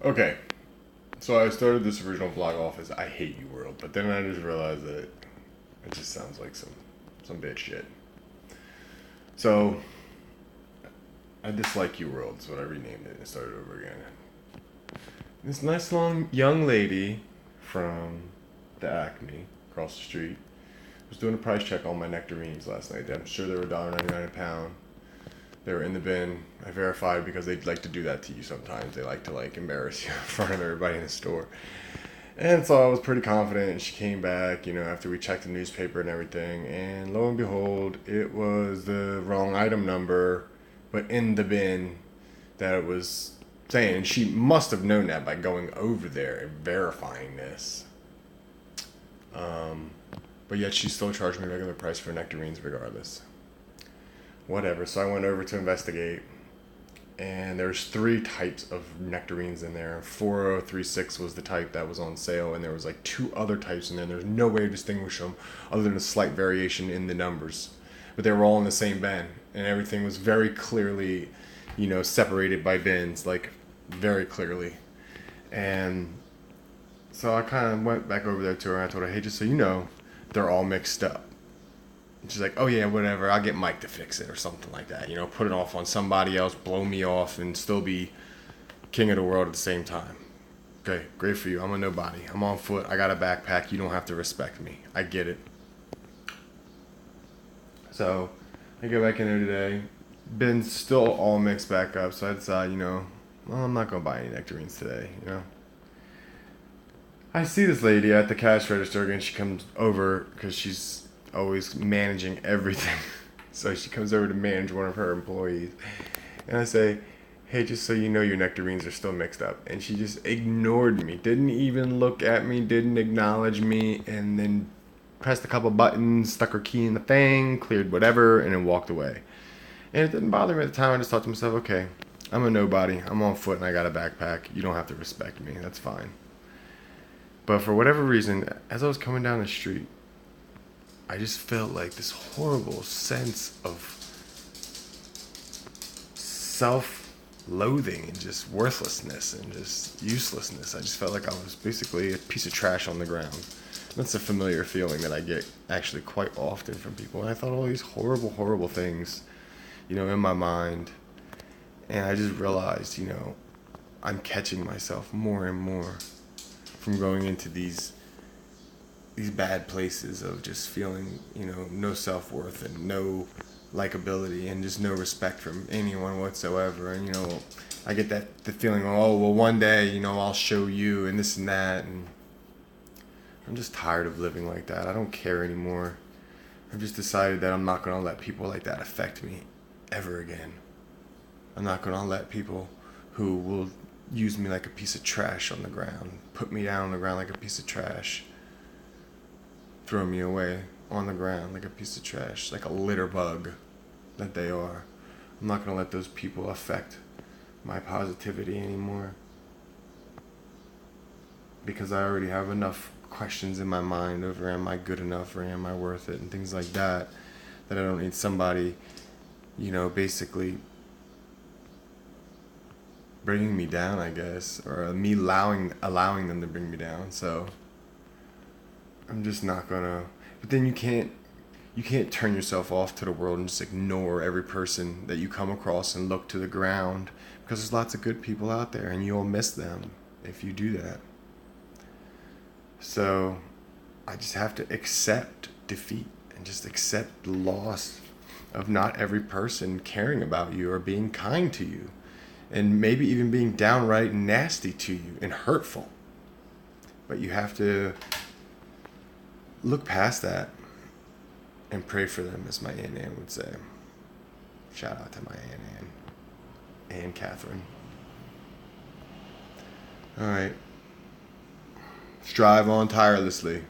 Okay, so I started this original vlog off as I hate you world, but then I just realized that it just sounds like some bitch shit. So I dislike you world is what I renamed it and started over again. This nice long young lady from the Acme across the street was doing a price check on my nectarines last night. I'm sure they were $1.99 a pound. They were in the bin. I verified because they'd like to do that to you sometimes. They like to embarrass you in front of everybody in the store. And so I was pretty confident, and she came back, after we checked the newspaper and everything, and lo and behold, it was the wrong item number, but in the bin that it was saying. And she must have known that by going over there and verifying this. But yet she still charged me regular price for nectarines regardless. Whatever. So I went over to investigate, and there's three types of nectarines in there. 4036 was the type that was on sale, and there was like two other types in there. There's no way to distinguish them other than a slight variation in the numbers, but they were all in the same bin, and everything was very clearly, separated by bins, like very clearly. And so I kind of went back over there to her, and I told her, hey, just so you know, they're all mixed up. And she's like, oh yeah, whatever, I'll get Mike to fix it or something like that. Put it off on somebody else, blow me off, and still be king of the world at the same time. Okay, great for you. I'm a nobody. I'm on foot. I got a backpack. You don't have to respect me. I get it. So I go back in there today. Been still all mixed back up. So I decide, well, I'm not going to buy any nectarines today. I see this lady at the cash register again. She comes over because she's always managing everything. So she comes over to manage one of her employees. And I say, hey, just so you know, your nectarines are still mixed up. And she just ignored me. Didn't even look at me. Didn't acknowledge me. And then pressed a couple buttons, stuck her key in the thing, cleared whatever, and then walked away. And it didn't bother me at the time. I just thought to myself, okay, I'm a nobody. I'm on foot and I got a backpack. You don't have to respect me. That's fine. But for whatever reason, as I was coming down the street, I just felt like this horrible sense of self-loathing and just worthlessness and just uselessness. I just felt like I was basically a piece of trash on the ground. That's a familiar feeling that I get actually quite often from people. And I thought all these horrible, horrible things, in my mind. And I just realized, I'm catching myself more and more from going into these bad places of just feeling, no self-worth and no likability and just no respect from anyone whatsoever. And, I get the feeling, oh, well, one day, I'll show you and this and that. And I'm just tired of living like that. I don't care anymore. I've just decided that I'm not going to let people like that affect me ever again. I'm not going to let people who will use me like a piece of trash on the ground, put me down on the ground like a piece of trash, throw me away on the ground like a piece of trash, like a litter bug that they are. I'm not going to let those people affect my positivity anymore, because I already have enough questions in my mind over am I good enough or am I worth it and things like that I don't need somebody, basically bringing me down, I guess, or me allowing them to bring me down. So I'm just not gonna. But then you can't turn yourself off to the world and just ignore every person that you come across and look to the ground, because there's lots of good people out there and you'll miss them if you do that. So I just have to accept defeat and just accept the loss of not every person caring about you or being kind to you, and maybe even being downright nasty to you and hurtful. But you have to look past that and pray for them, as my Aunt Ann would say. Shout out to my Aunt Ann and Catherine. All right. Strive on tirelessly.